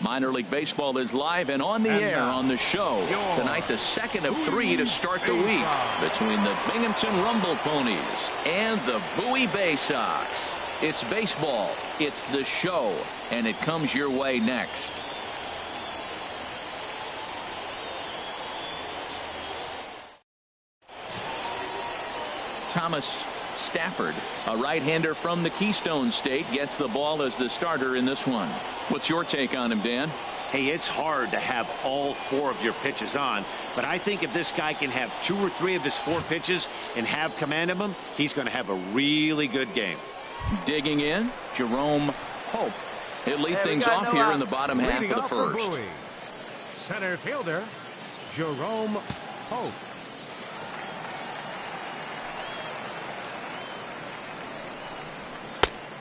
Minor League Baseball is live and on the air on the show. Tonight, the second of 3 to start the week between the Binghamton Rumble Ponies and the Bowie BaySox. It's baseball, it's the show, and it comes your way next. Thomas Stafford, a right-hander from the Keystone State, gets the ball as the starter in this one. What's your take on him, Dan? Hey, it's hard to have all 4 of your pitches on, but I think if this guy can have 2 or 3 of his 4 pitches and have command of them, he's going to have a really good game. Digging in, Jerome Hope. He'll lead things off here in the bottom half of the first. Center fielder, Jerome Hope.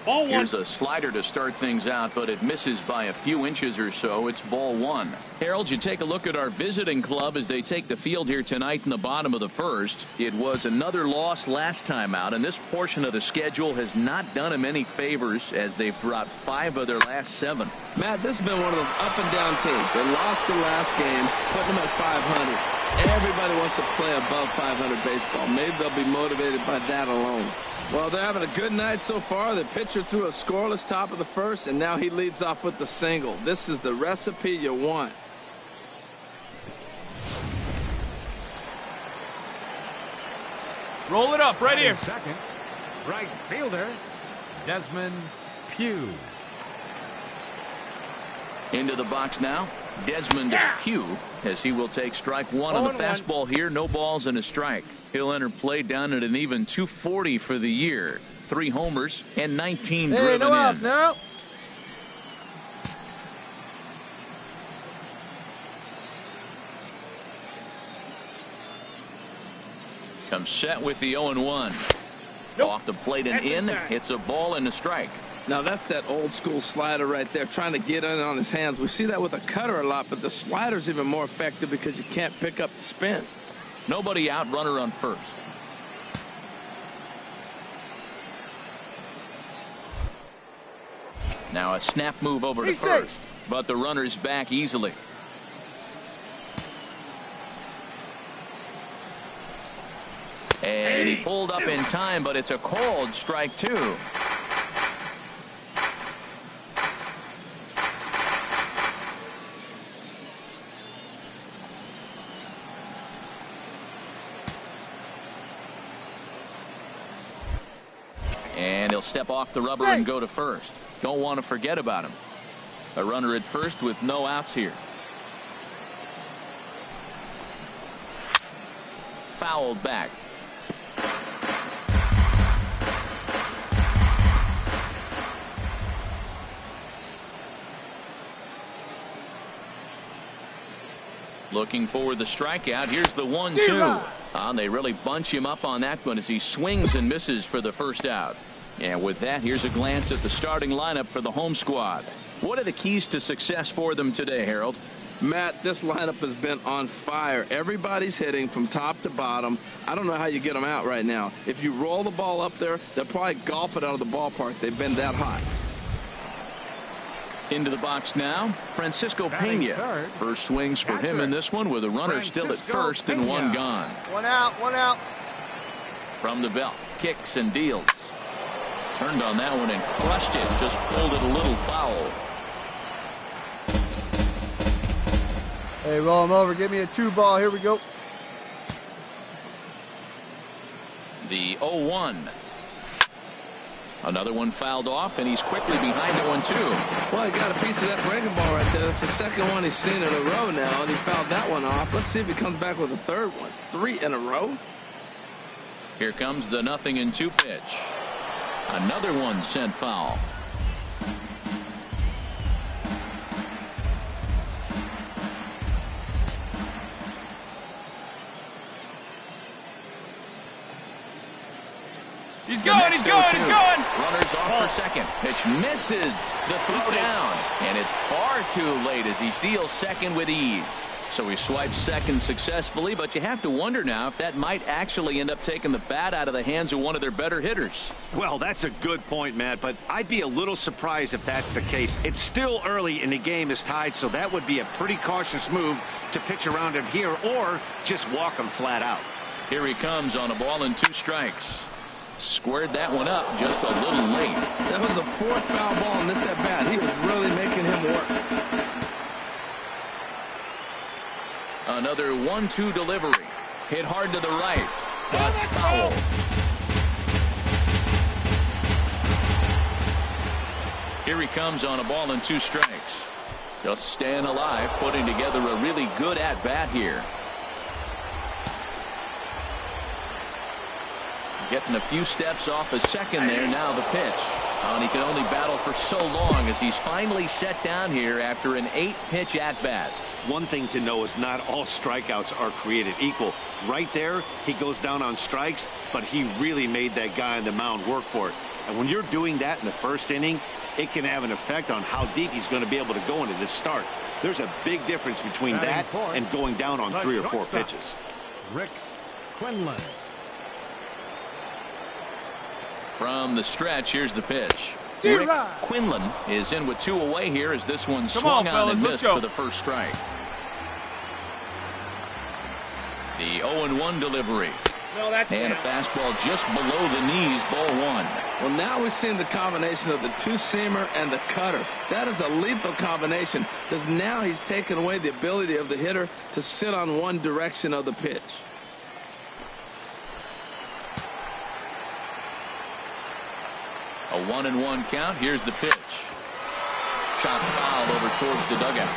Ball 1. Here's a slider to start things out, but it misses by a few inches or so. It's ball 1. Harold, you take a look at our visiting club as they take the field here tonight in the bottom of the first. It was another loss last time out, and this portion of the schedule has not done them any favors as they've dropped 5 of their last 7. Matt, this has been one of those up and down teams. They lost the last game, putting them at 500. Everybody wants to play above 500 baseball. Maybe they'll be motivated by that alone. Well, they're having a good night so far. The pitcher threw a scoreless top of the first, and now he leads off with the single. This is the recipe you want. Roll it up right here. Second, right fielder, Desmond Pugh. Into the box now, Desmond Pugh, as he will take strike 1 on the fastball here. No balls and a strike. He'll enter play down at an even 240 for the year. 3 homers and 19 driven no outs, in. no. Comes set with the 0-1. Off the plate and in. It's a ball and a strike. Now that's that old school slider right there, trying to get in on his hands. We see that with a cutter a lot, but the slider's even more effective because you can't pick up the spin. Nobody out, runner on first. Now a snap move over to first, but the runner's back easily. And he pulled up in time, but it's a called strike 2. And he'll step off the rubber and go to first. Don't want to forget about him. A runner at first with no outs here. Fouled back. Looking for the strikeout. Here's the 1-2. They really bunch him up on that one as he swings and misses for the first out. And with that, here's a glance at the starting lineup for the home squad. What are the keys to success for them today, Harold? Matt, this lineup has been on fire. Everybody's hitting from top to bottom. I don't know how you get them out right now. If you roll the ball up there, they'll probably golf it out of the ballpark. They've been that hot. Into the box now, Francisco Pena. First swings for him in this one with a runner still at first and 1 gone. 1 out, 1 out. From the belt, kicks and deals. Turned on that one and crushed it. Just pulled it a little foul. Hey, roll him over. Give me a 2 ball. Here we go. The 0-1. Another one fouled off, and he's quickly behind the 1-2. Well, he got a piece of that breaking ball right there. That's the second one he's seen in a row now, and he fouled that one off. Let's see if he comes back with a third one. 3 in a row. Here comes the 0-2 pitch. Another one sent foul. He's going, he's going, he's going. Runners off for second. Pitch misses the throw down. And it's far too late as he steals second with ease. So he swipes second successfully, but you have to wonder now if that might actually end up taking the bat out of the hands of one of their better hitters. Well, that's a good point, Matt, but I'd be a little surprised if that's the case. It's still early and the game is tied, so that would be a pretty cautious move to pitch around him here or just walk him flat out. Here he comes on a ball and 2 strikes. Squared that one up just a little late. That was a 4th foul ball in this at bat. He was really making him work. Another 1-2 delivery. Hit hard to the right, but foul. Here he comes on a ball and 2 strikes. Just staying alive, putting together a really good at-bat here. Getting a few steps off a second there. Now the pitch. And he can only battle for so long as he's finally set down here after an 8-pitch at-bat. One thing to know is not all strikeouts are created equal. Right there, he goes down on strikes, but he really made that guy on the mound work for it. And when you're doing that in the first inning, it can have an effect on how deep he's going to be able to go into this start. There's a big difference between that and going down on 3 or 4 pitches. Rick Quinlan. From the stretch, here's the pitch. Rick Quinlan is in with 2 away here as this one swung on and missed for the first strike. The 0-1 delivery. And a fastball just below the knees, ball 1. Well, now we're seeing the combination of the 2-seamer and the cutter. That is a lethal combination because now he's taken away the ability of the hitter to sit on one direction of the pitch. A 1-1 count. Here's the pitch. Chopped foul over towards the dugout.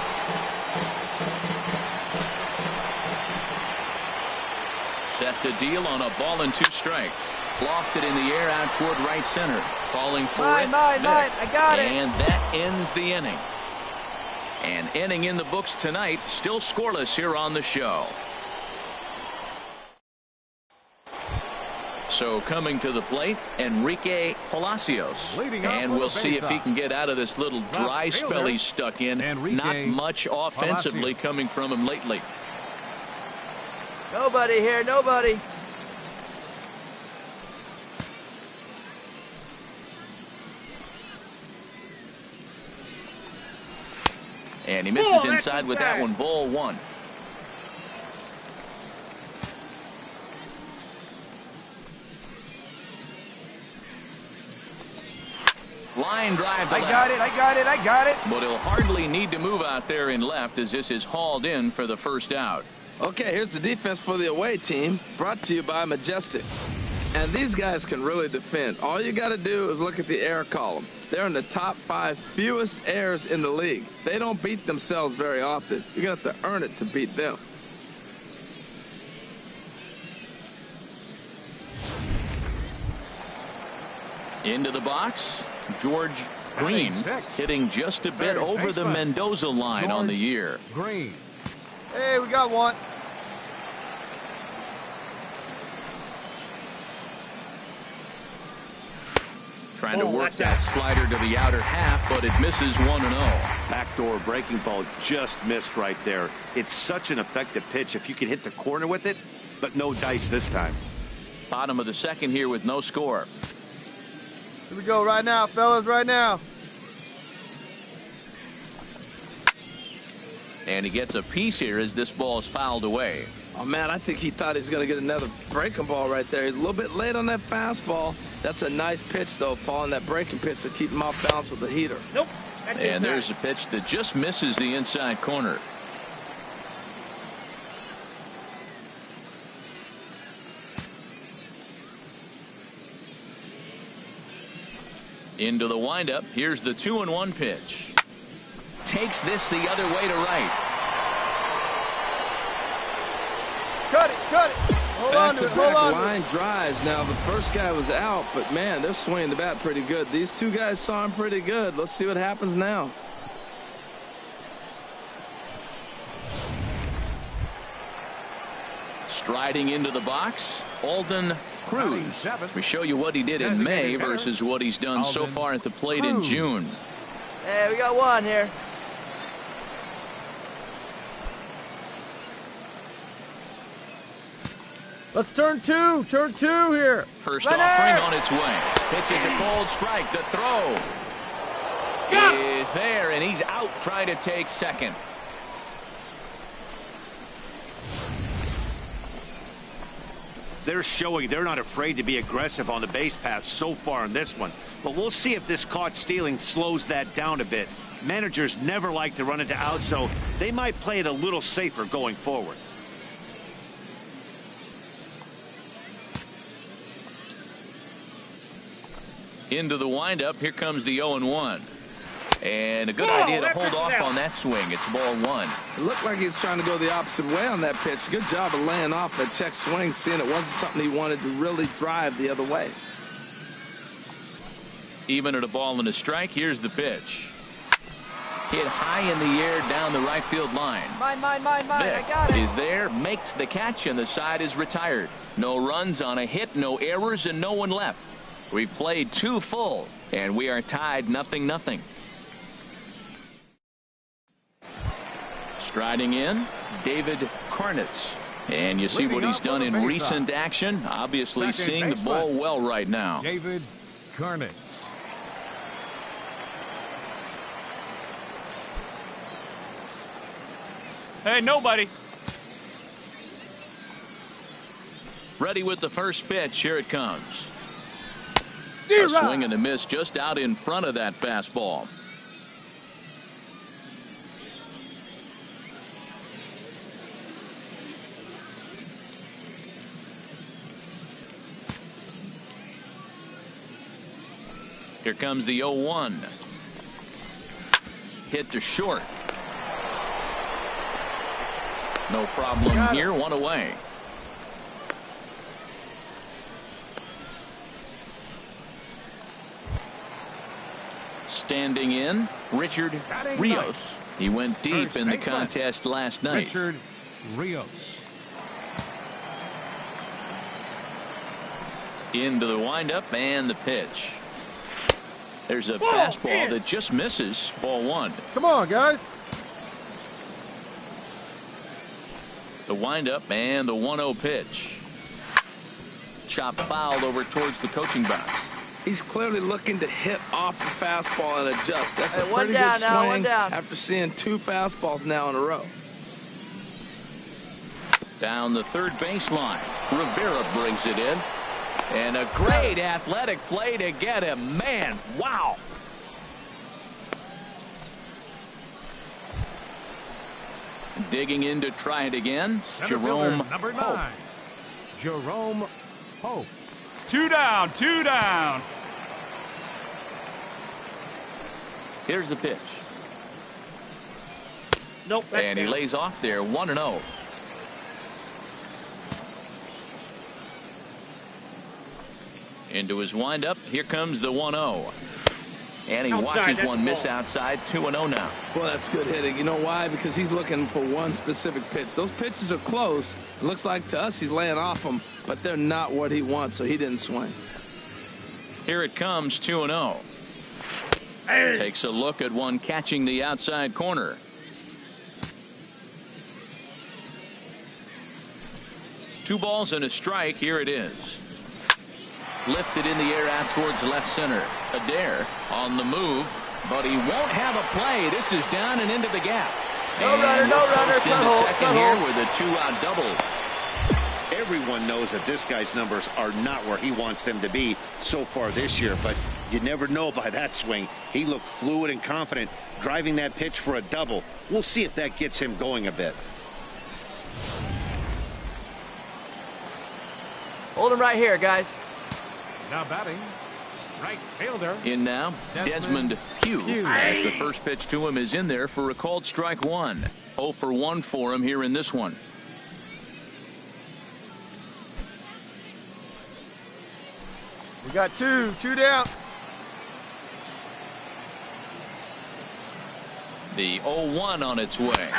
Set to deal on a ball and 2 strikes. Lofted in the air out toward right center. Falling for it. I got it. And that ends the inning. An inning in the books tonight. Still scoreless here on the show. So coming to the plate, Enrique Palacios. And we'll see if he can get out of this little dry spell he's stuck in. Not much offensively coming from him lately. Nobody here, nobody. And he misses inside with that one, ball 1. Line drive to left. I got it. But he'll hardly need to move out there in left as this is hauled in for the first out. Okay, here's the defense for the away team, brought to you by Majestic. And these guys can really defend. All you got to do is look at the error column. They're in the top 5 fewest errors in the league. They don't beat themselves very often. You're going to have to earn it to beat them. Into the box, George Green hitting just a bit over the Mendoza line on the year. Green. Hey, we got one. Trying to work that slider to the outer half, but it misses 1-0. Backdoor breaking ball just missed right there. It's such an effective pitch if you can hit the corner with it, but no dice this time. Bottom of the second here with no score. Here we go right now, fellas, right now. And he gets a piece here as this ball is fouled away. Oh, man, I think he thought he was going to get another breaking ball right there. He's a little bit late on that fastball. That's a nice pitch, though, following that breaking pitch to keep him off balance with the heater. Nope. And there's a pitch that just misses the inside corner. Into the windup. Here's the 2-1 pitch. Takes this the other way to right. Cut it. Hold on to it. Line drives. Now, the first guy was out, but, man, they're swinging the bat pretty good. These two guys saw him pretty good. Let's see what happens now. Striding into the box, Alden Cruz. We show you what he did in May versus what he's done so far at the plate in June. Hey, we got one here. Let's turn two here. First offering on its way. Pitches a cold strike. The throw is there, and he's out trying to take second. They're showing they're not afraid to be aggressive on the base path so far in this one. But we'll see if this caught stealing slows that down a bit. Managers never like to run into out, so they might play it a little safer going forward. Into the windup. Here comes the 0-1. And a good idea to hold off on that swing. It's ball one. It looked like he was trying to go the opposite way on that pitch. Good job of laying off that check swing, seeing it wasn't something he wanted to really drive the other way. Even at a ball and a strike, here's the pitch. Hit high in the air down the right field line. Mine. I got it. Is there, makes the catch, and the side is retired. No runs on a hit, no errors, and no one left. We played 2 full, and we are tied 0-0. Striding in, David Karnitz. And you see what he's done in recent action. Obviously seeing the ball well right now. David Karnitz. Hey, nobody. Ready with the first pitch. Here it comes. A swing and a miss just out in front of that fastball. Here comes the 0-1. Hit to short. No problem here. One away. Standing in, Richard Rios. He went deep in the contest last night. Richard Rios. Into the windup and the pitch. There's a fastball that just misses. Ball one. Come on, guys. The windup and the 1-0 pitch. Chop fouled over towards the coaching box. He's clearly looking to hit off the fastball and adjust. That's a one pretty down good now, swing one down. after seeing 2 fastballs now in a row. Down the third baseline. Rivera brings it in. And a great athletic play to get him. Man, wow. Digging in to try it again. Center Jerome fielder, number 9. Pope. Jerome Pope. 2 down. Here's the pitch. Nope. And he lays off there. 1-0. Into his windup. Here comes the 1-0. And he watches one miss outside. 2-0 now. Well, that's good hitting. You know why? Because he's looking for one specific pitch. Those pitches are close. It looks like to us he's laying off them, but they're not what he wants, so he didn't swing. Here it comes. 2-0. Takes a look at one catching the outside corner. Two balls and a strike. Here it is. Lifted in the air out towards left center. Adair on the move, but he won't have a play. This is down and into the gap. No runner. Into second here with a 2-out double. Everyone knows that this guy's numbers are not where he wants them to be so far this year, but you never know by that swing. He looked fluid and confident driving that pitch for a double. We'll see if that gets him going a bit. Hold him right here, guys. Now batting, right fielder. In now, Desmond Pugh. As the first pitch to him is in there for a called strike one. 0 for 1 for him here in this one. We got two down. The 0-1 on its way.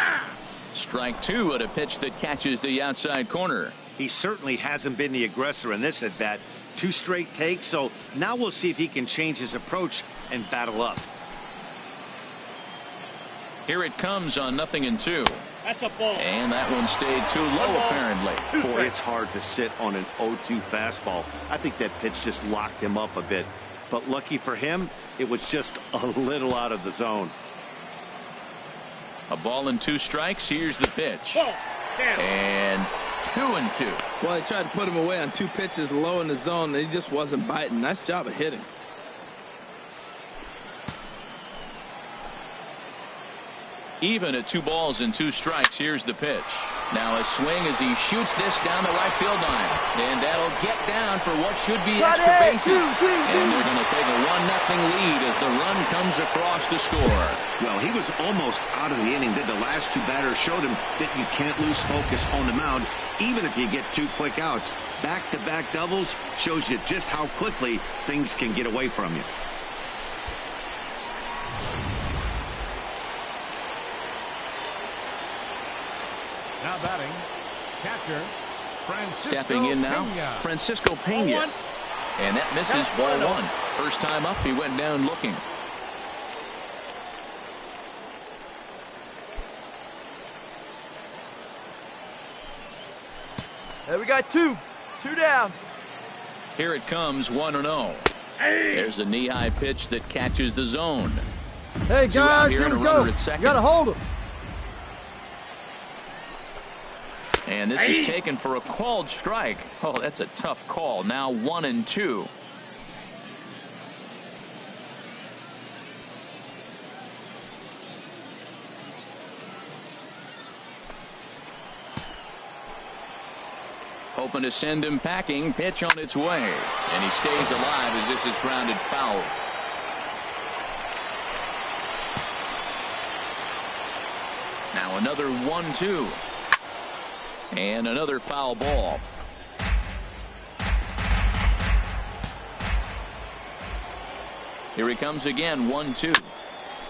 Strike 2 at a pitch that catches the outside corner. He certainly hasn't been the aggressor in this at bat. 2 straight takes, so now we'll see if he can change his approach and battle up. Here it comes on 0-2. That's a ball. And that one stayed too low, apparently. Boy, it's hard to sit on an 0-2 fastball. I think that pitch just locked him up a bit. But lucky for him, it was just a little out of the zone. A ball and 2 strikes. Here's the pitch. Ball. And 2-2. Well, he tried to put him away on 2 pitches low in the zone, and he just wasn't biting. Nice job of hitting. Even at 2 balls and 2 strikes. Here's the pitch. Now a swing as he shoots this down the right field line. And that'll get down for what should be extra bases. And they're going to take a 1-0 lead as the run comes across to score. Well, he was almost out of the inning. Then the last 2 batters showed him that you can't lose focus on the mound, even if you get 2 quick outs. Back-to-back doubles shows you just how quickly things can get away from you. Now batting, catcher, Francisco Stepping in now, Pena. Francisco Pena. And that misses, ball 1. First time up, he went down looking. There we got 2. 2 down. Here it comes, 1-0. There's a knee-high pitch that catches the zone. Hey, 2 out guys, here here and a we runner go. at second. You got to hold him. And this is taken for a called strike. Oh, that's a tough call. Now 1-2. Hoping to send him packing. Pitch on its way. And he stays alive as this is grounded foul. Now another 1-2. And another foul ball. Here he comes again, 1-2.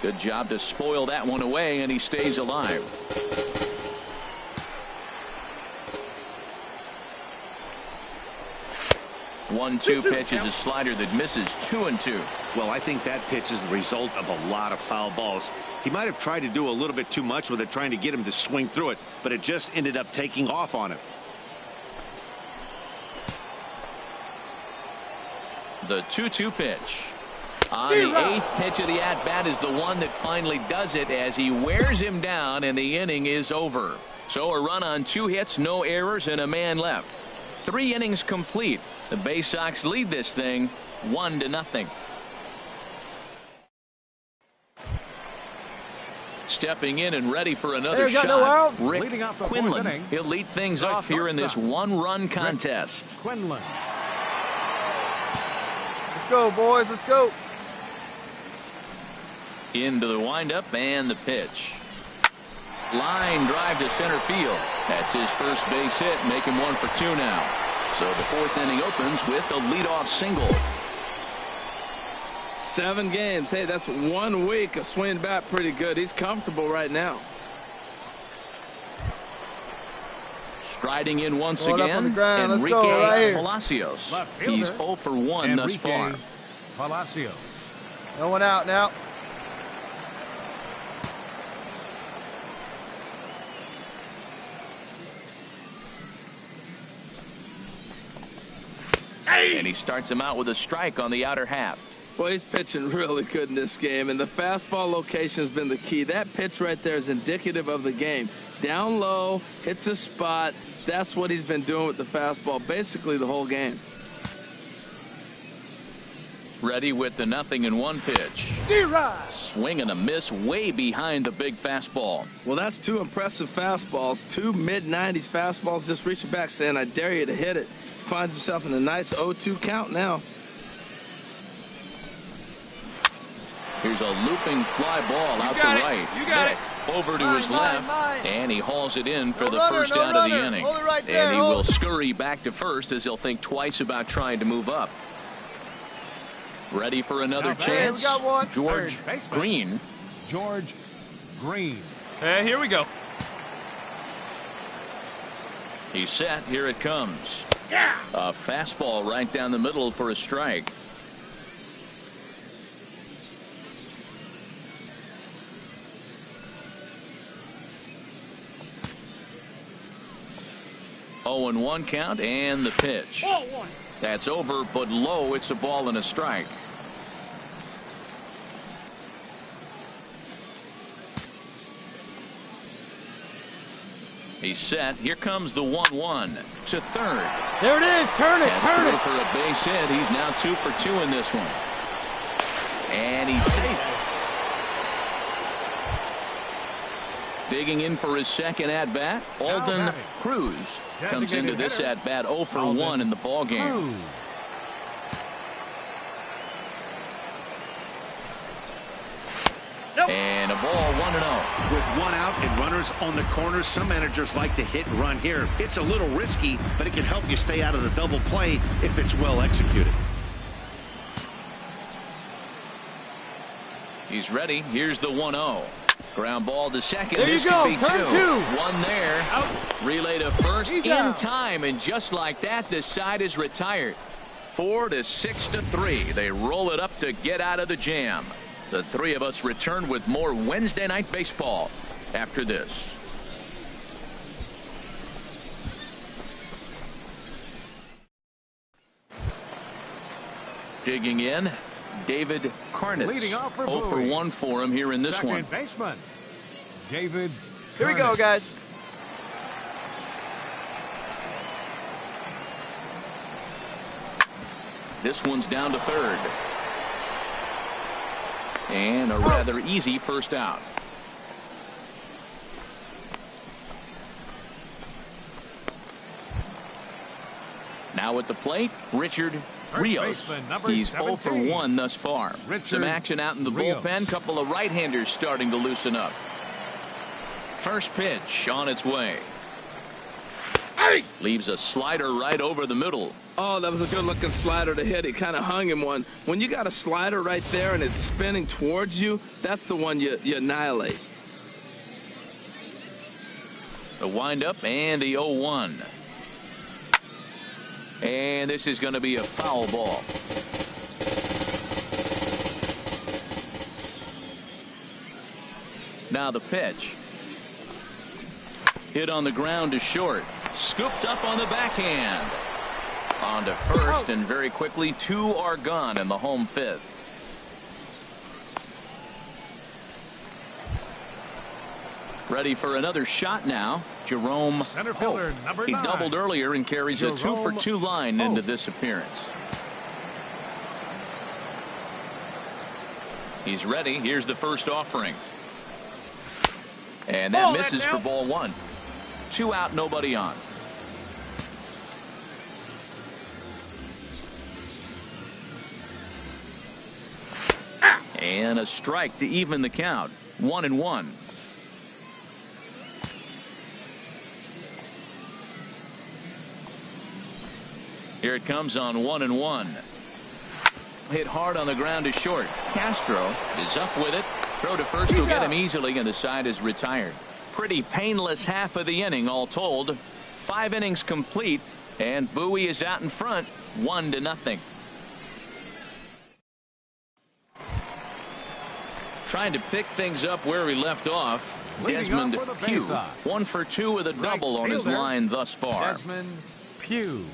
Good job to spoil that one away, and he stays alive. One-two pitch is a slider that misses, 2-2. Well, I think that pitch is the result of a lot of foul balls. He might have tried to do a little bit too much with it, trying to get him to swing through it, but it just ended up taking off on him. The 2-2 pitch. On the 8th pitch of the at-bat is the one that finally does it as he wears him down, and the inning is over. So a run on 2 hits, no errors, and a man left. 3 innings complete. The BaySox lead this thing 1-0. Stepping in and ready for another shot, Rick Quinlan. He'll lead things off here in this 1-run contest. Quinlan. Let's go, boys. Let's go. Into the windup and the pitch. Line drive to center field. That's his first base hit, making 1 for 2 now. So the 4th inning opens with a leadoff single. 7 games. Hey, that's 1 week of swinging bat pretty good. He's comfortable right now. Striding in once Going again, up on the ground. Let's Enrique go, right here. Palacios. Left fielder, He's 0 for 1 thus far. Enrique Palacios. No one out now. And he starts him out with a strike on the outer half. Well, he's pitching really good in this game, and the fastball location has been the key. That pitch right there is indicative of the game. Down low, hits a spot. That's what he's been doing with the fastball basically the whole game. Ready with the 0-1 pitch. Swing and a miss way behind the big fastball. Well, that's 2 impressive fastballs, 2 mid-90s fastballs, just reaching back saying, I dare you to hit it. Finds himself in a nice 0-2 count now. Here's a looping fly ball out to right. You got it. Over to his left, and he hauls it in for the first No out of the runner. inning. Hold it right there, And he hold will it. scurry back to first as he'll think twice about trying to move up. Ready for another Now, chance. we got one. George Third baseman. Green. George Green. Here we go. He's set. Here it comes. A fastball right down the middle for a strike. 0-1 count and the pitch. That's over but low. It's a ball and a strike. He's set. Here comes the 1-1 to third. There it is. Turn it. Turn it. For a base hit. He's now 2 for 2 in this one. And he's safe. Digging in for his second at bat, Alden Cruz comes into this at bat 0 for 1 in the ball game. And a ball 1-0. With one out and runners on the corners, some managers like to hit and run here. It's a little risky, but it can help you stay out of the double play if it's well executed. He's ready. Here's the 1-0. Ground ball to second. There this you go. could be Turn 2. One there. Out. Relay to first He's in out. time, and just like that, this side is retired. 4 to 6 to 3. They roll it up to get out of the jam. The three of us return with more Wednesday Night Baseball after this. Digging in, David Karnitz. Leading off for 0 for Bowie. 1 for him here in this Second one. baseman, David. Here we go, Karnitz. guys. This one's down to third. And a rather easy first out. Now at the plate, Richard Rios. baseman, number He's 0 for 17. 1 thus far. Richard Some action out in the Rios. bullpen. Couple of right-handers starting to loosen up. First pitch on its way. Leaves a slider right over the middle. Oh, that was a good-looking slider to hit. He kind of hung him one. When you got a slider right there and it's spinning towards you, that's the one you annihilate. The windup and the 0-1. And this is going to be a foul ball. Now the pitch. Hit on the ground to short. Scooped up on the backhand. On to first, and very quickly 2 are gone in the home 5th. Ready for another shot now. Jerome Center fielder, Hope. number He 9. doubled earlier and carries a 2 for 2 line into this appearance. He's ready. Here's the first offering. And that misses for ball 1. 2 out, nobody on. And a strike to even the count. 1-1. Here it comes on 1-1. Hit hard on the ground to short. Castro is up with it. Throw to first will get him easily, and the side is retired. Pretty painless half of the inning all told. 5 innings complete, and Bowie is out in front 1-0. Trying to pick things up where he left off. Leading Desmond off for the Pugh, BaySox. 1 for 2 with a double on his fielder, line thus far. Desmond Pugh.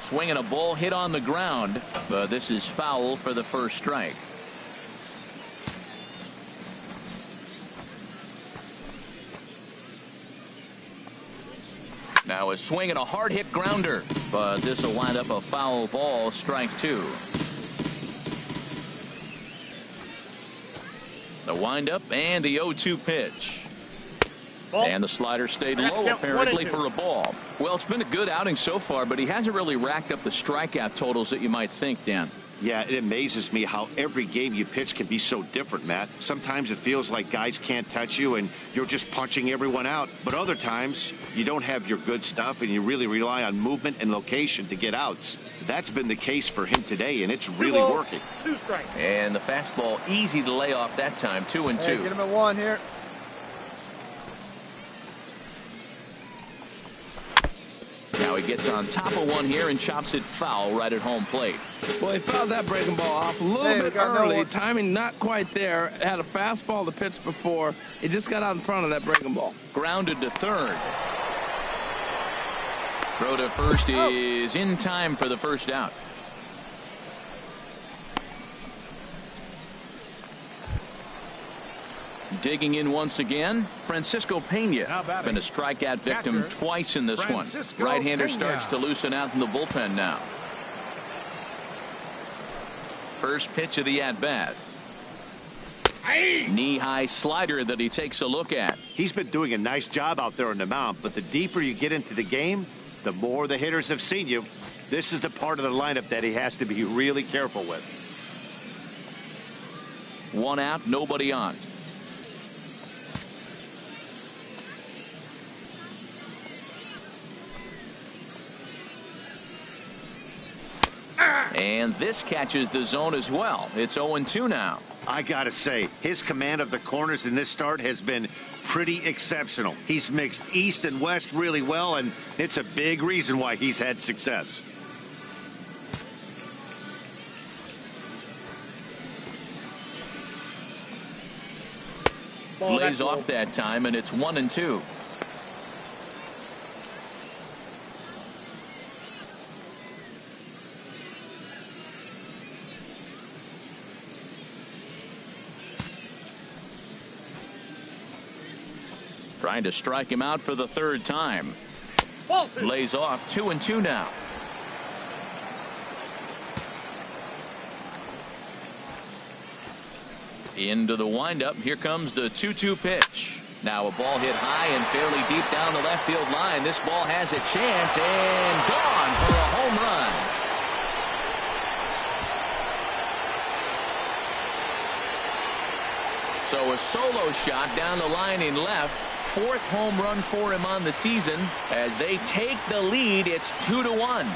Swinging a ball hit on the ground, but this is foul for the first strike. Now a swing and a hard hit grounder, but this will wind up a foul ball, strike 2. The windup and the 0-2 pitch. And the slider stayed low apparently for a ball. Well, it's been a good outing so far, but he hasn't really racked up the strikeout totals that you might think, Dan. Yeah, it amazes me how every game you pitch can be so different, Matt. Sometimes it feels like guys can't touch you and you're just punching everyone out. But other times you don't have your good stuff and you really rely on movement and location to get outs. That's been the case for him today, and it's really working. 2 strikes. And the fastball easy to lay off that time. 2-2. Hey, get him at 1 here. Now he gets on top of one here and chops it foul right at home plate. Well, he fouled that breaking ball off a little bit early. Timing not quite there. Had a fastball to pitch before. He just got out in front of that breaking ball. Grounded to third. Throw to first is in time for the first out. Digging in once again, Francisco Pena. Been a strikeout victim twice in this one. Right-hander starts to loosen out in the bullpen now. First pitch of the at-bat. Knee-high slider that he takes a look at. He's been doing a nice job out there on the mound, but the deeper you get into the game, the more the hitters have seen you. This is the part of the lineup that he has to be really careful with. One out, nobody on. And this catches the zone as well. It's 0-2 now. I gotta say, his command of the corners in this start has been pretty exceptional. He's mixed east and west really well, and it's a big reason why he's had success. Lays off that time, and it's 1-2. Trying to strike him out for the third time. Lays off 2-2 now. Into the windup. Here comes the 2-2 pitch. Now a ball hit high and fairly deep down the left field line. This ball has a chance and gone for a home run. So a solo shot down the line in left. Fourth home run for him on the season. As they take the lead, it's 2-1.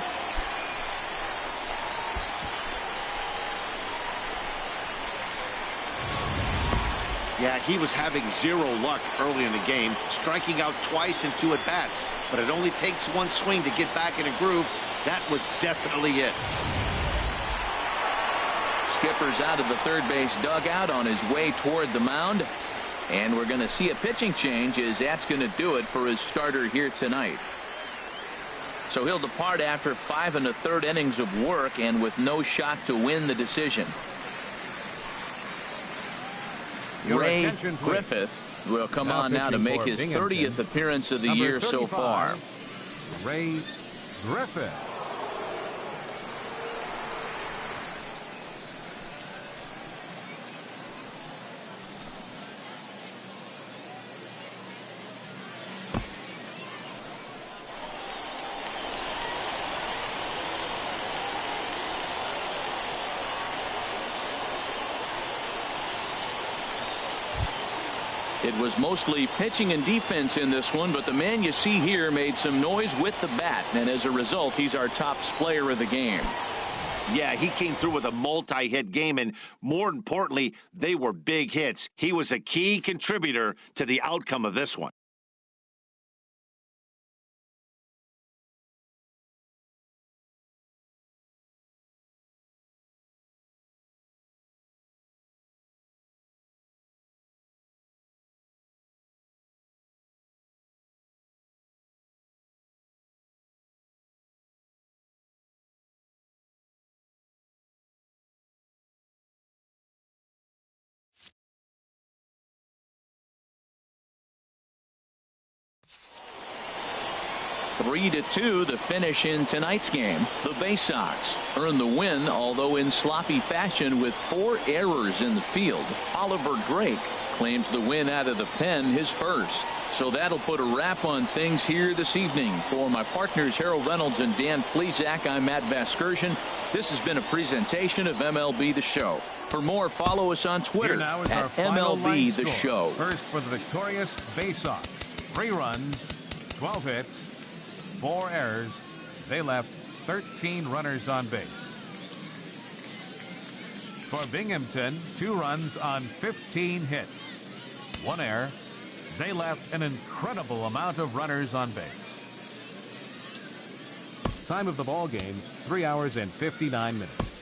Yeah, he was having zero luck early in the game, striking out twice in 2 at-bats. But it only takes one swing to get back in a groove. That was definitely it. Skipper's out of the third base dugout on his way toward the mound. And we're going to see a pitching change, as that's going to do it for his starter here tonight. So he'll depart after 5 1/3 innings of work and with no shot to win the decision. Ray Griffith will come on now to make his 30th appearance of the year so far. Ray Griffith. It was mostly pitching and defense in this one, but the man you see here made some noise with the bat, and as a result, he's our top player of the game. Yeah, he came through with a multi-hit game, and more importantly, they were big hits. He was a key contributor to the outcome of this one. Three to 2 the finish in tonight's game. The BaySox earned the win, although in sloppy fashion with 4 errors in the field. Oliver Drake claims the win out of the pen, his first. So that'll put a wrap on things here this evening. For my partners Harold Reynolds and Dan Plesac, I'm Matt Vasgersian. This has been a presentation of MLB The Show. For more, follow us on Twitter at MLB The Show. First for the victorious BaySox. 3 runs, 12 hits, 4 errors. They left 13 runners on base. For Binghamton, 2 runs on 15 hits, 1 error. They left an incredible amount of runners on base. Time of the ball game, 3 hours and 59 minutes.